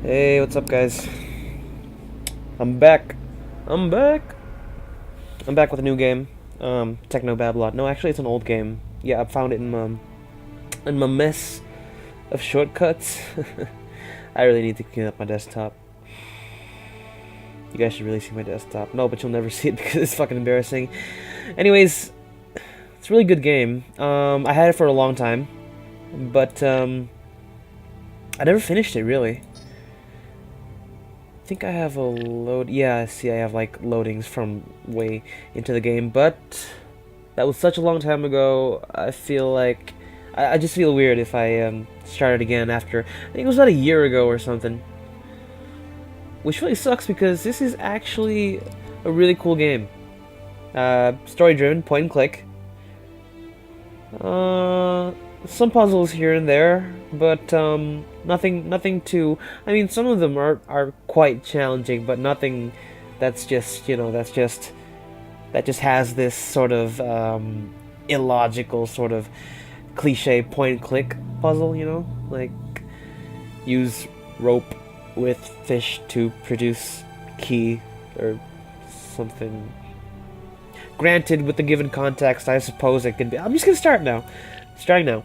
Hey, what's up, guys? I'm back. I'm back. I'm back with a new game. Technobabylon. No, actually, it's an old game. Yeah, I found it in my mess of shortcuts. I really need to clean up my desktop. You guys should really see my desktop. No, but you'll never see it because it's fucking embarrassing. Anyways, it's a really good game. I had it for a long time, but I never finished it really. I think I have a load. Yeah, I see. I have like loadings from way into the game, but that was such a long time ago. I feel like I just feel weird if I started again after. I think it was about a year ago or something, which really sucks because this is actually a really cool game. Story-driven, point and click. Some puzzles here and there, but nothing too. I mean, some of them are quite challenging, but nothing that's just that just has this sort of illogical sort of cliche point and click puzzle. Like use rope with fish to produce key or something. Granted, with the given context, I suppose it could be. I'm just gonna start now. Starting now.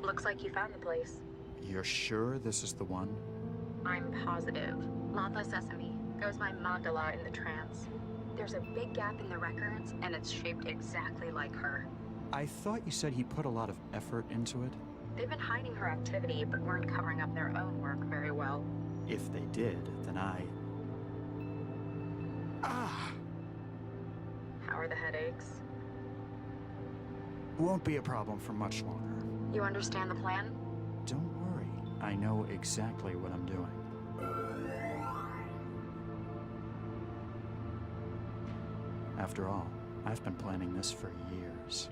Looks like you found the place. You're sure this is the one? I'm positive. Lava Sesame goes by Magdala in the trance. There's a big gap in the records, and it's shaped exactly like her. I thought you said he put a lot of effort into it. They've been hiding her activity, but weren't covering up their own work very well. If they did, then Ah! How are the headaches? Won't be a problem for much longer. You understand the plan? Don't worry. I know exactly what I'm doing. After all, I've been planning this for years.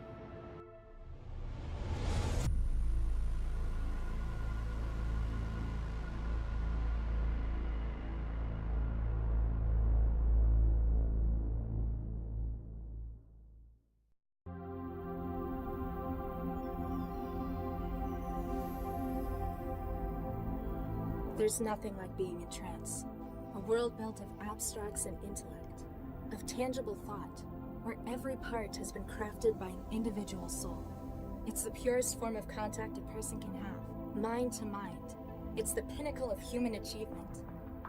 There's nothing like being in trance. A world built of abstracts and intellect, of tangible thought, where every part has been crafted by an individual soul. It's the purest form of contact a person can have, mind to mind. It's the pinnacle of human achievement.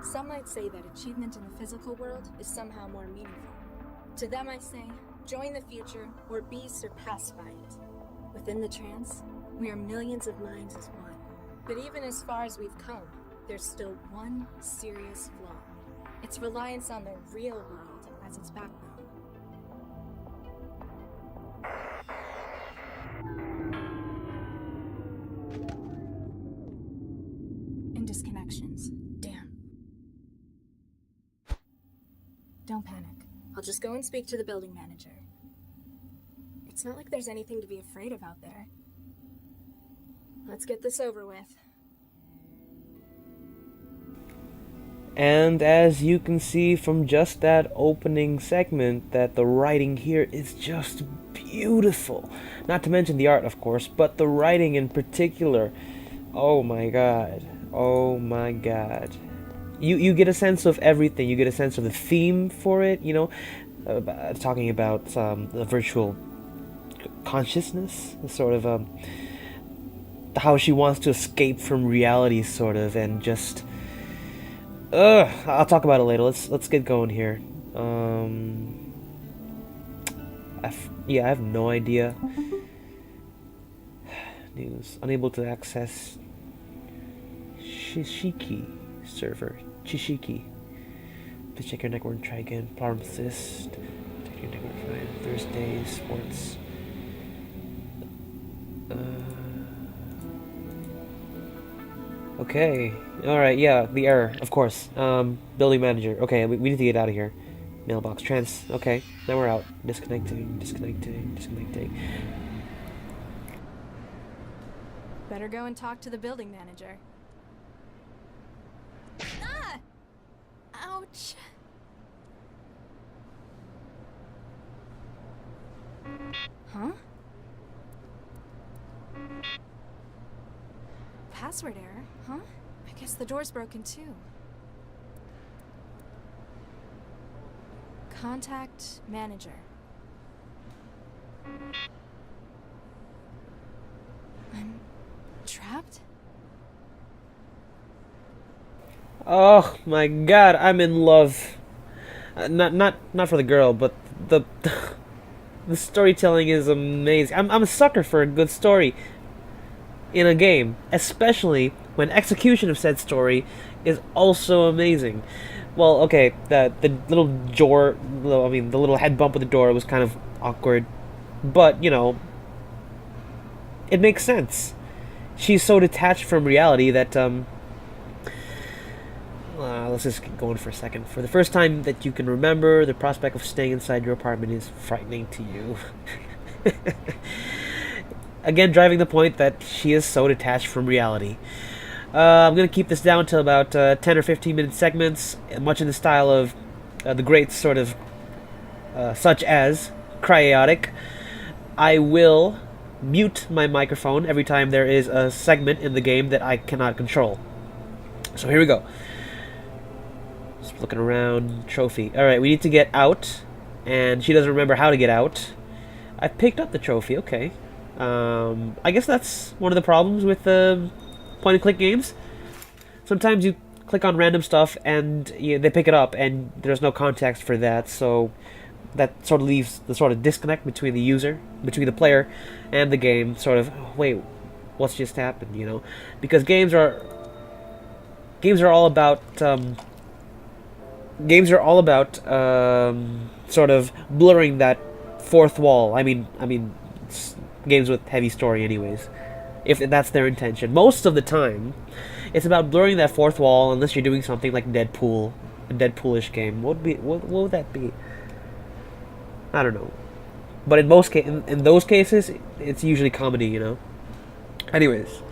Some might say that achievement in the physical world is somehow more meaningful. To them I say, join the future or be surpassed by it. Within the trance, we are millions of minds as one. But even as far as we've come, there's still one serious flaw. Its reliance on the real world as its backbone. And disconnections. Damn. Don't panic. I'll just go and speak to the building manager. It's not like there's anything to be afraid of out there. Let's get this over with. And as you can see from just that opening segment, that the writing here is just beautiful. Not to mention the art, of course, but the writing in particular. Oh my god. Oh my god. You get a sense of everything. You get a sense of the theme for it, talking about the virtual consciousness, sort of how she wants to escape from reality, sort of, and just I'll talk about it later. Let's get going here. I have no idea. News: unable to access Shishiki server. Chishiki. Please check your network and try again. Problem persist. Check your network. Fine. Thursday sports. Okay. Alright, yeah, the error, of course. Building manager. Okay, we need to get out of here. Mailbox. Trans. Okay, now we're out. Disconnecting. Better go and talk to the building manager. Ah! Ouch. Huh? Password error, huh? I guess the door's broken too. Contact manager. I'm trapped? Oh my god, I'm in love. Not for the girl, but the the storytelling is amazing. I'm a sucker for a good story in a game, especially when execution of said story is also amazing. Well, okay, the little door, I mean, the little head bump with the door was kind of awkward, but you know, it makes sense. She's so detached from reality that let's just get going for a second. For the first time that you can remember, the prospect of staying inside your apartment is frightening to you. Again, driving the point that she is so detached from reality. I'm going to keep this down to about 10 or 15 minute segments, much in the style of the greats, sort of, such as Cryotic. I will mute my microphone every time there is a segment in the game that I cannot control. So here we go. Just looking around. Trophy. Alright, we need to get out, and she doesn't remember how to get out. I picked up the trophy, okay. I guess that's one of the problems with point-and-click games. Sometimes you click on random stuff and they pick it up, and there's no context for that, so that sort of leaves the sort of disconnect between the user, between the player, and the game. Sort of, wait, what's just happened? You know, because games are all about sort of blurring that fourth wall. I mean, games with heavy story, anyways, if that's their intention. Most of the time, it's about blurring that fourth wall, unless you're doing something like Deadpool, a Deadpoolish game. What would that be? I don't know. But in those cases, it's usually comedy, you know. Anyways,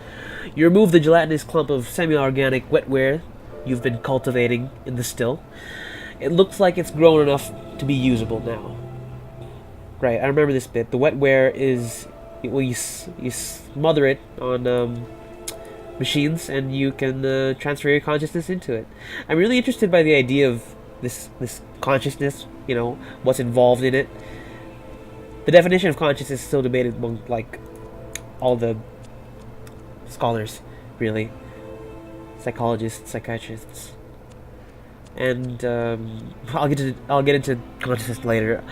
you remove the gelatinous clump of semi-organic wetware you've been cultivating in the still. It looks like it's grown enough to be usable now. Right, I remember this bit. The wetware is, well, you smother it on machines, and you can transfer your consciousness into it. I'm really interested by the idea of this consciousness, you know, what's involved in it. The definition of consciousness is still debated among, like, all the scholars, really. Psychologists, psychiatrists. And I'll get into consciousness later.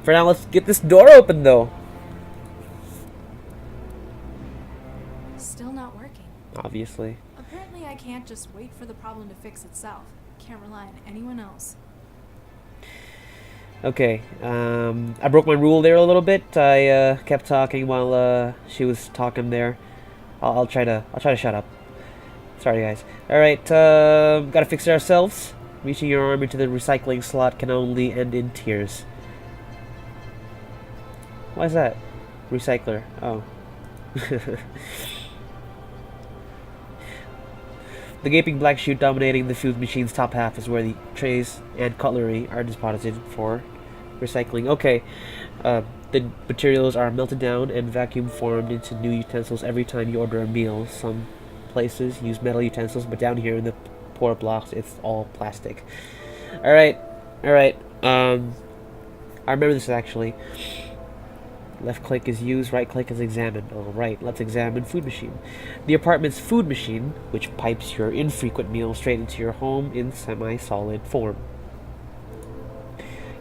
For now, let's get this door open, though. Still not working. Obviously. Apparently I can't just wait for the problem to fix itself. Can't rely on anyone else. Okay, I broke my rule there a little bit. I kept talking while she was talking there. I'll try to shut up. Sorry, guys. All right, gotta fix it ourselves. Reaching your arm into the recycling slot can only end in tears. Why is that? Recycler. Oh. The gaping black chute dominating the food machine's top half is where the trays and cutlery are deposited for recycling. Okay, the materials are melted down and vacuum formed into new utensils every time you order a meal. Some places use metal utensils, but down here in the poor blocks, it's all plastic. Alright. I remember this actually. Left click is use, right click is examine. Alright, let's examine food machine. The apartment's food machine, which pipes your infrequent meals straight into your home in semi-solid form.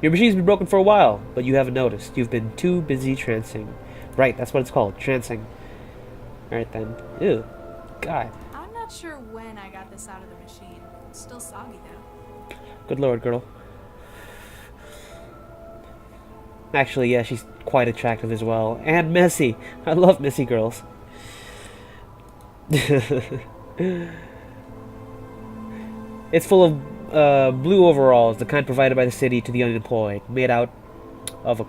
Your machine's been broken for a while, but you haven't noticed. You've been too busy trancing. Right, that's what it's called, trancing. Alright then. Ew. God. I'm not sure when I got this out of the machine. It's still soggy though. Good lord, girl. Actually, yeah, she's quite attractive as well. And messy. I love messy girls. It's full of blue overalls, the kind provided by the city to the unemployed, made out of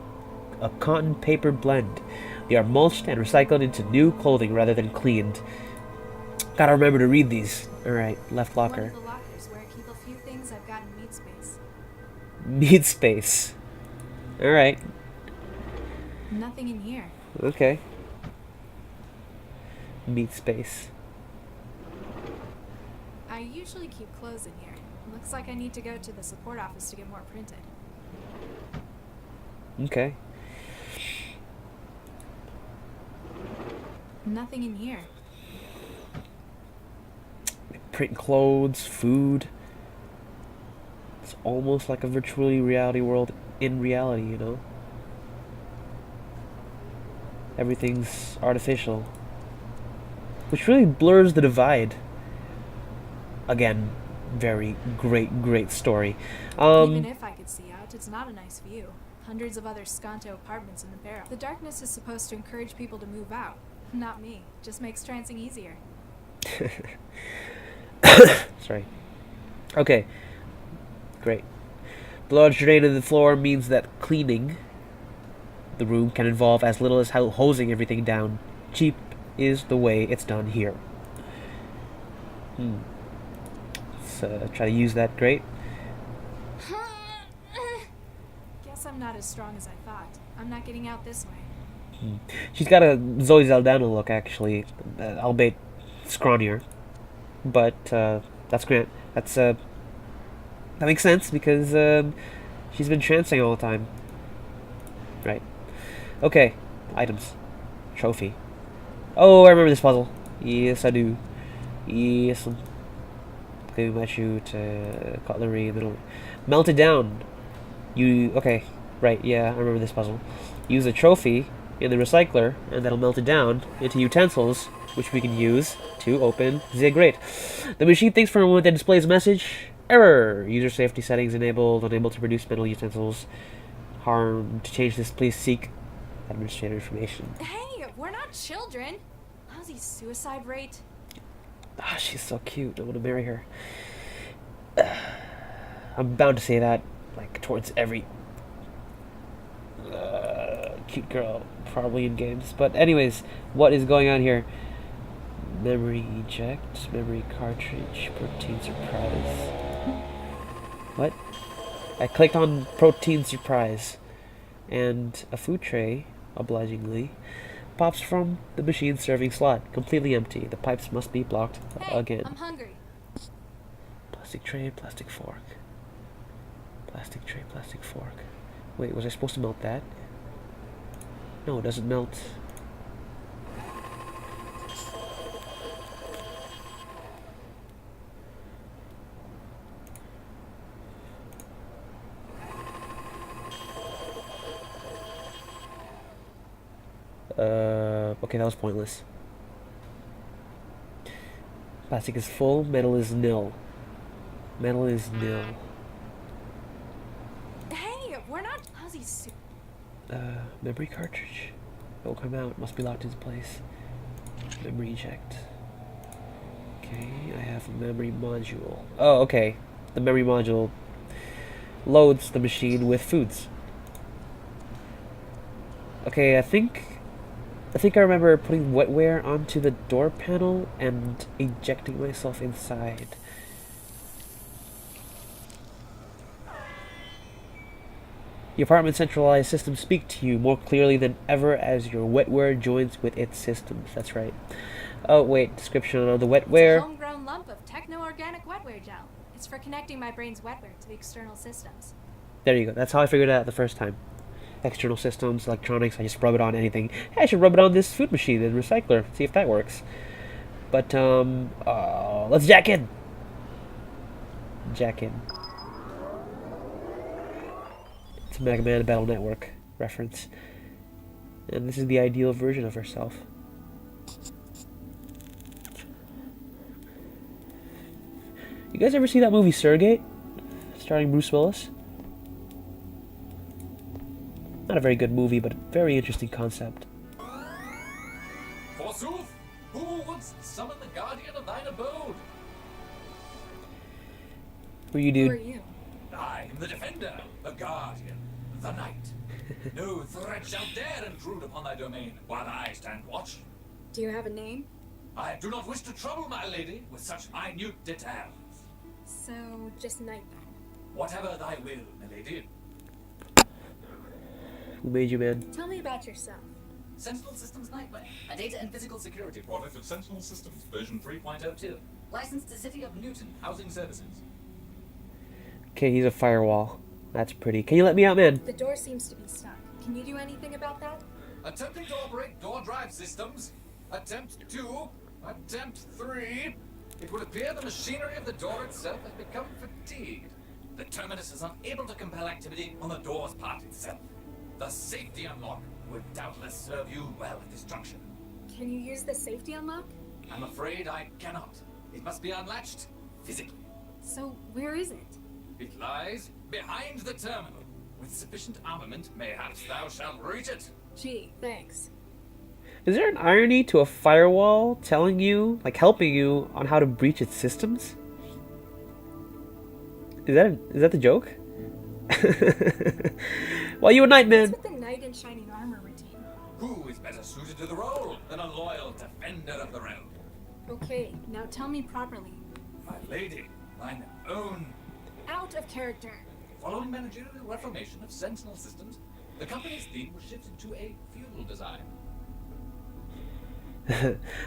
a cotton paper blend. They are mulched and recycled into new clothing rather than cleaned. Gotta remember to read these. Alright, left One locker. of the lockers where I keep a few things I've got in meat space. Meat space. Alright, Nothing in here. okay. Meat space. I usually keep clothes in here. Looks like I need to go to the support office to get more printed. Okay. Nothing in here. Print clothes, food. It's almost like a virtual reality world in reality, you know? Everything's artificial. Which really blurs the divide. Again, very great story. Even if I could see out, it's not a nice view. Hundreds of other Skanto apartments in the barrel. The darkness is supposed to encourage people to move out. Not me. Just makes trancing easier. Sorry. Okay. Great. The large drain in the floor means that cleaning the room can involve as little as hosing everything down. Cheap is the way it's done here. Let's try to use that. Great. Guess I'm not as strong as I thought. I'm not getting out this way. She's got a Zoe Saldana look, actually, albeit scrawnier. But that's great. That makes sense because she's been trancing all the time. Right. Okay. Items. Trophy. Oh, I remember this puzzle. Yes, I do. Yes. Cleaning my shoe to cutlery and then melt it down. Okay. Right. Yeah, I remember this puzzle. Use a trophy in the recycler, and that'll melt it down into utensils, which we can use to open the grate. The machine thinks for a moment and displays a message. Error! User safety settings enabled, unable to produce metal utensils. Harm. To change this, please seek administrator information. Hey, we're not children! How's the suicide rate? Ah, she's so cute. I want to marry her. I'm bound to say that, like, towards every cute girl, probably in games. But anyways, what is going on here? Memory eject, memory cartridge, protein surprise. What? I clicked on protein surprise, and a food tray, obligingly, pops from the machine serving slot, completely empty. The pipes must be blocked again. I'm hungry. Plastic tray, plastic fork. Plastic tray, plastic fork. Wait, was I supposed to melt that? No, it doesn't melt. Okay, that was pointless. Plastic is full, metal is nil. Metal is nil. Hey, we're not. How's he? Memory cartridge. It will come out. Must be locked into place. Memory eject. Okay, I have a memory module. Oh, okay. The memory module loads the machine with foods. Okay, I think I remember putting wetware onto the door panel and ejecting myself inside. The apartment centralized systems speak to you more clearly than ever as your wetware joins with its systems. That's right. Oh, wait. Description of the wetware. It's a homegrown lump of techno-organic wetware gel. It's for connecting my brain's wetware to the external systems. There you go. That's how I figured it out the first time. External systems, electronics, I just rub it on anything. Hey, I should rub it on this food machine and recycler. See if that works. But, let's jack in. Jack in. It's a Mega Man Battle Network reference. And this is the ideal version of herself. You guys ever see that movie Surrogate? Starring Bruce Willis? Not a very good movie, but a very interesting concept. Forsooth, who wouldst summon the guardian of thine abode? Who are you, Who dude? are you? I am the defender, the guardian, the knight. No threat shall dare intrude upon thy domain while I stand watch. Do you have a name? I do not wish to trouble my lady with such minute details. So, just Knight then. Whatever thy will, my lady. Who made you, man? Tell me about yourself. Sentinel Systems Nightmare, a data and physical security product of Sentinel Systems version 3.02. Licensed to City of Newton Housing Services. Okay, he's a firewall. That's pretty. Can you let me out, man? The door seems to be stuck. Can you do anything about that? Attempting to operate door drive systems. Attempt 2. Attempt 3. It would appear the machinery of the door itself has become fatigued. The terminus is unable to compel activity on the door's part itself. The safety unlock would doubtless serve you well at this junction. Can you use the safety unlock? I'm afraid I cannot. It must be unlatched physically. So, where is it? It lies behind the terminal. With sufficient armament, mayhaps thou shalt reach it. Gee, thanks. Is there an irony to a firewall telling you, like helping you on how to breach its systems? Is that the joke? Well, you a knight, man. What's with the knight in shining armor routine? Who is better suited to the role than a loyal defender of the realm? Okay, now tell me properly. My lady, mine own. Out of character. Following managerial reformation of Sentinel Systems, the company's theme was shifted to a feudal design.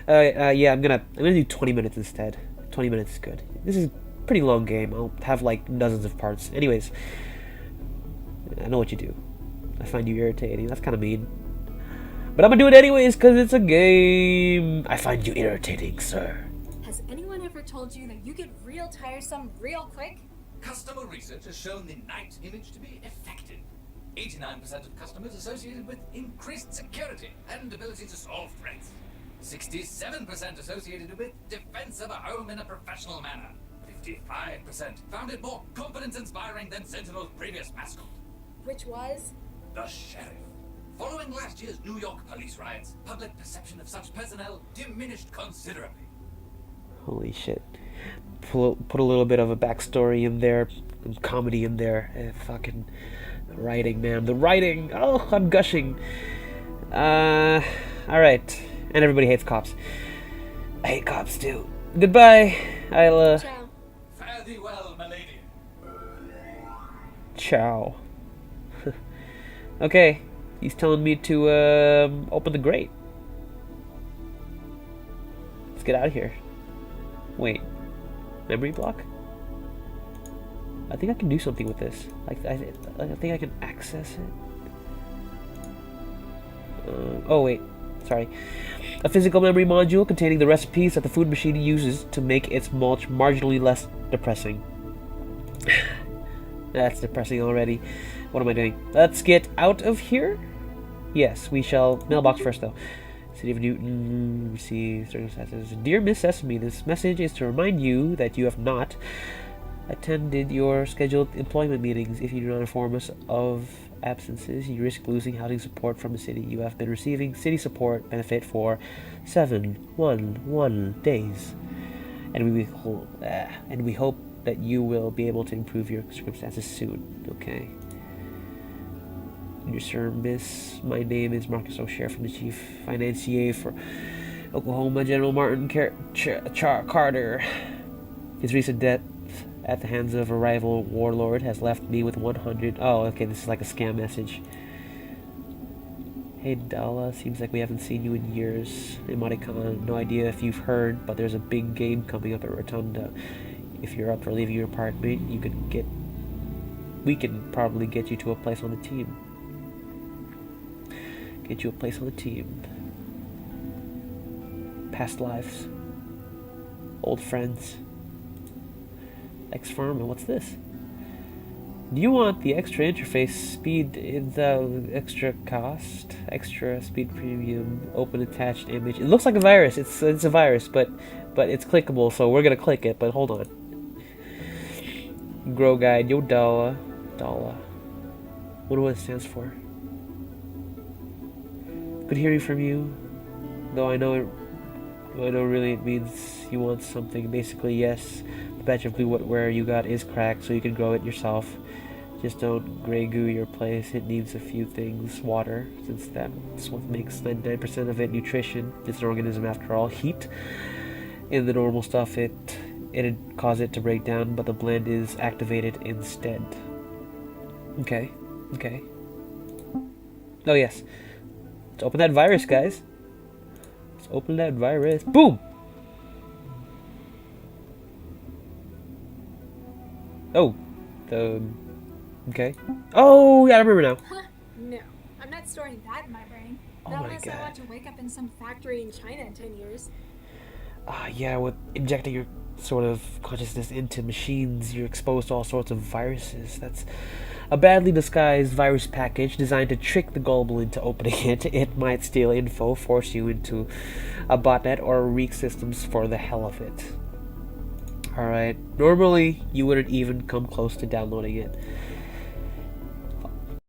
Yeah, I'm gonna do 20 minutes instead. 20 minutes is good. This is a pretty long game. I'll have like dozens of parts. Anyways, I know what you do. I find you irritating. That's kind of mean. But I'm gonna do it anyways because it's a game. I find you irritating, sir. Has anyone ever told you that you get real tiresome real quick? Customer research has shown the Knight image to be effective. 89% of customers associated with increased security and ability to solve threats. 67% associated with defense of a home in a professional manner. 55% found it more confidence-inspiring than Sentinel's previous mascot, Which was? the Sheriff. Following last year's New York police riots, public perception of such personnel diminished considerably. Holy shit. Put a little bit of a backstory in there, and comedy in there. Fucking the writing, man. The writing. Oh, I'm gushing. Alright. And everybody hates cops. I hate cops too. Goodbye. I'll, Ciao. Fare thee well, my lady. Ciao. Okay. He's telling me to, open the grate. Let's get out of here. Wait. Memory block? I think I can do something with this. Like I think I can access it. Oh wait, sorry. A physical memory module containing the recipes that the food machine uses to make its mulch marginally less depressing. That's depressing already. What am I doing? Let's get out of here. Yes, we shall. Mailbox first though. City of Newton, receive circumstances. Dear Miss Sesame, this message is to remind you that you have not attended your scheduled employment meetings. If you do not inform us of absences, you risk losing housing support from the city. You have been receiving city support benefit for 711 days. And we hope that you will be able to improve your circumstances soon. Okay. Dear Sir, Miss, my name is Marcus O'Shea from the Chief Financier for Oklahoma, General Martin Carter. His recent death at the hands of a rival warlord has left me with 100... Oh, okay, this is like a scam message. Hey, Dalla, seems like we haven't seen you in years. Emoticon, no idea if you've heard, but there's a big game coming up at Rotunda. If you're up for leaving your apartment, we can probably get you to a place on the team. Get you a place on the team. Past lives. Old friends. Ex-firm, what's this? Do you want the extra interface speed in the extra cost? Extra speed premium, open attached image. It looks like a virus. It's a virus, but it's clickable, so we're gonna click it, but hold on. Grow guide, yo Dalla. Wonder what it stands for. Good hearing from you, though I know really it means you want something. Basically, yes, the batch of blue wetware you got is cracked, so you can grow it yourself. Just don't gray goo your place. It needs a few things. Water, since that's what makes 99% of it. Nutrition. It's an organism after all. Heat. In the normal stuff, it'd cause it to break down, but the blend is activated instead. Okay. Oh yes. Let's open that virus, guys. Let's open that virus. Boom! Oh. Okay. Oh, yeah, I remember now. Huh? No, I'm not storing that in my brain. Oh Not my unless I God. want to wake up in some factory in China in 10 years. Yeah, with injecting your sort of consciousness into machines, you're exposed to all sorts of viruses. That's a badly disguised virus package designed to trick the gullible into opening it. It might steal info, force you into a botnet, or weak systems for the hell of it. Alright, normally you wouldn't even come close to downloading it.